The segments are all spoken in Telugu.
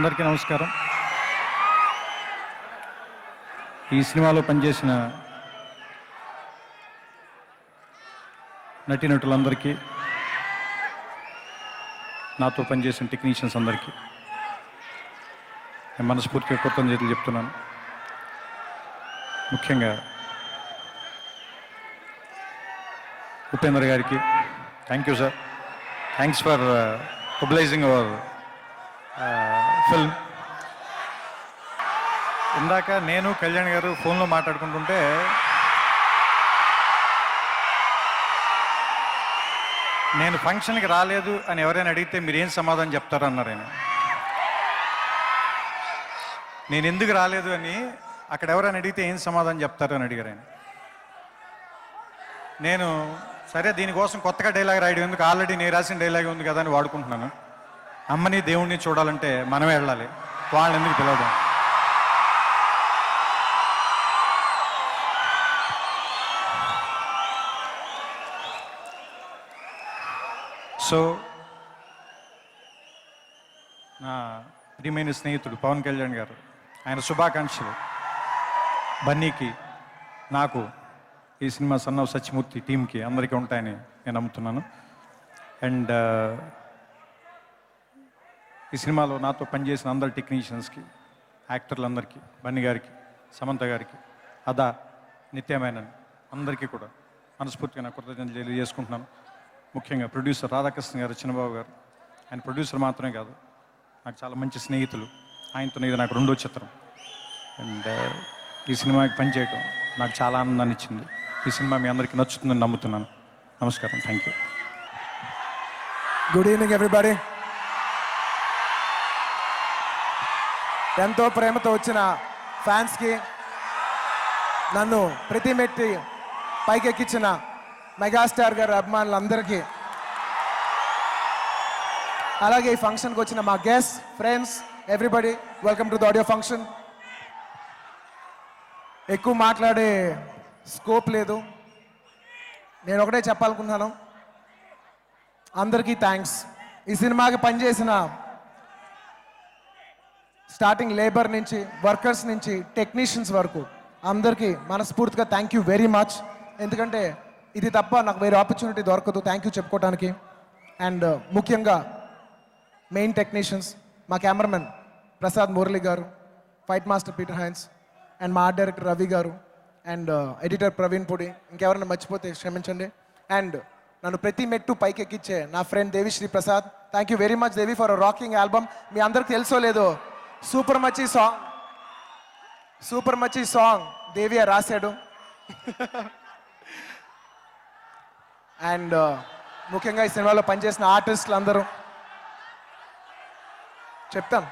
అందరికీ నమస్కారం. ఈ సినిమాలో పనిచేసిన నటీనటులందరికీ, నాతో పనిచేసిన టెక్నీషియన్స్ అందరికీ నేను మనస్ఫూర్తిగా కృతజ్ఞతలు చెప్తున్నాను. ముఖ్యంగా ఉపేంద్ర గారికి thank you sir. Thanks for publicizing our film. ఇందాక నేను కళ్యాణ్ గారు ఫోన్లో మాట్లాడుకుంటుంటే నేను ఫంక్షన్కి రాలేదు అని ఎవరైనా అడిగితే మీరు ఏం సమాధానం చెప్తారు అన్నారు ఆయన. నేను ఎందుకు రాలేదు అని అక్కడ ఎవరైనా అడిగితే ఏం సమాధానం చెప్తారు అని అడిగారు ఆయన. నేను సరే దీనికోసం కొత్తగా డైలాగ్ రాయడం ఎందుకు, ఆల్రెడీ నేను రాసిన డైలాగ్ ఉంది కదా అని వాడుకుంటున్నాను. అమ్మని దేవుణ్ణి చూడాలంటే మనమే వెళ్ళాలి, వాళ్ళని ఎందుకు పిలవడం. సో నా ప్రియమైన స్నేహితుడు పవన్ కళ్యాణ్ గారు, ఆయన శుభాకాంక్షలు బన్నీకి, నాకు, ఈ సినిమా సన్ ఆఫ్ సత్యమూర్తి టీంకి అందరికీ ఉంటాయని నేను నమ్ముతున్నాను. అండ్ ఈ సినిమాలో నాతో పనిచేసిన అందరి టెక్నీషియన్స్కి, యాక్టర్లందరికీ, బన్నీ గారికి, సమంత గారికి, అదా, నిత్యమేనన్ అందరికీ కూడా మనస్ఫూర్తిగా నా కృతజ్ఞతలు తెలియజేసుకుంటున్నాను. ముఖ్యంగా ప్రొడ్యూసర్ రాధాకృష్ణ గారు, చిన్నబాబు గారు, ఆయన ప్రొడ్యూసర్ మాత్రమే కాదు, నాకు చాలా మంచి స్నేహితులు. ఆయనతో ఇది నాకు రెండో చిత్రం. అండ్ ఈ సినిమాకి పనిచేయటం నాకు చాలా ఆనందాన్ని ఇచ్చింది. ఈ సినిమా మీ అందరికీ నచ్చుతుందని నమ్ముతున్నాను. నమస్కారం. Thank you. Good evening everybody. ఎంతో ప్రేమతో వచ్చిన ఫ్యాన్స్కి, నన్ను ప్రతి మెట్టి పైకెక్కించిన మెగాస్టార్ గారి అభిమానులందరికీ, అలాగే ఈ ఫంక్షన్కి వచ్చిన మా guest friends, everybody, welcome to the audio function. ఎక్కువ మాట్లాడే స్కోప్ లేదు. నేను ఒకటే చెప్పాలనుకుంటున్నాను, అందరికీ థ్యాంక్స్. ఈ సినిమాకి పనిచేసిన స్టార్టింగ్ లేబర్ నుంచి, వర్కర్స్ నుంచి, టెక్నీషియన్స్ వరకు అందరికీ మనస్ఫూర్తిగా థ్యాంక్ యూ వెరీ మచ్. ఎందుకంటే ఇది తప్ప నాకు వేరే ఆపర్చునిటీ దొరకదు థ్యాంక్ యూ చెప్పుకోవడానికి. అండ్ ముఖ్యంగా మెయిన్ టెక్నీషియన్స్, మా కెమెరామెన్ ప్రసాద్ మురళి గారు, fight master Peter Heinz, and మా ఆర్ట్ డైరెక్టర్ రవి గారు, అండ్ ఎడిటర్ ప్రవీణ్ పొడి, ఇంకెవరైనా మర్చిపోతే క్షమించండి. అండ్ నన్ను ప్రతి మెట్టు పైకెక్కిచ్చే నా friend Devi Sri Prasad, thank you very much Devi for a rocking album. మీ అందరికి తెలుసో లేదో, సూపర్ మచ్చి సాంగ్ దేవియా రాశాడు. అండ్ ముఖ్యంగా ఈ సినిమాలో పనిచేసిన ఆర్టిస్టులు అందరూ చెప్తాను.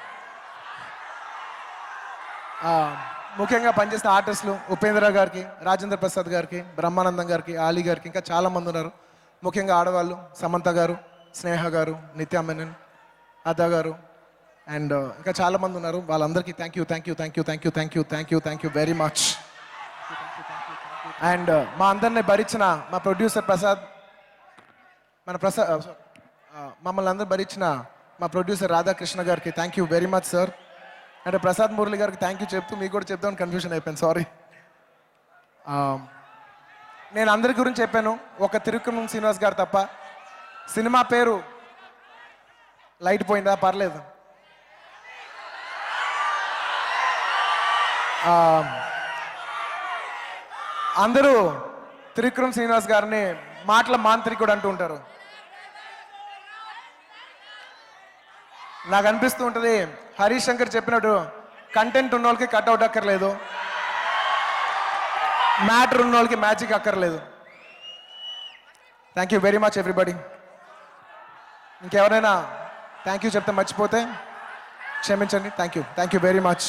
ముఖ్యంగా పనిచేసిన ఆర్టిస్టులు ఉపేంద్ర గారికి, రాజేంద్ర ప్రసాద్ గారికి, బ్రహ్మానందం గారికి, ఆలీ గారికి, ఇంకా చాలామంది ఉన్నారు. ముఖ్యంగా ఆడవాళ్ళు సమంత గారు, స్నేహ గారు, నిత్యా మెనన్, అదా గారు, అండ్ ఇంకా చాలామంది ఉన్నారు. వాళ్ళందరికీ thank you very much. And మా అందరినీ భరించిన మా ప్రొడ్యూసర్ ప్రసాద్, మమ్మల్ని అందరూ భరించిన మా ప్రొడ్యూసర్ రాధాకృష్ణ గారికి thank you very much sir. అంటే ప్రసాద్ మురళి గారికి థ్యాంక్ యూ చెప్తూ మీకు కూడా చెప్తామని కన్ఫ్యూషన్ అయిపోయింది, సారీ. నేను అందరి గురించి చెప్పాను, ఒక తిరుక్కుమం శ్రీనివాస్ గారు తప్ప. సినిమా పేరు లైట్ పోయిందా? పర్లేదు. అందరూ త్రివిక్రమ్ శ్రీనివాస్ గారిని మాటల మాంత్రికుడు అంటూ ఉంటారు. నాకు అనిపిస్తూ ఉంటుంది, హరీష్ శంకర్ చెప్పినట్టు కంటెంట్ ఉన్న వాళ్ళకి కట్అవుట్ అక్కర్లేదు, మ్యాటర్ ఉన్న వాళ్ళకి మ్యాజిక్ అక్కర్లేదు. Thank you very much everybody. ఇంకెవరైనా థ్యాంక్ యూ చెప్తే మర్చిపోతే క్షమించండి. Thank you very much.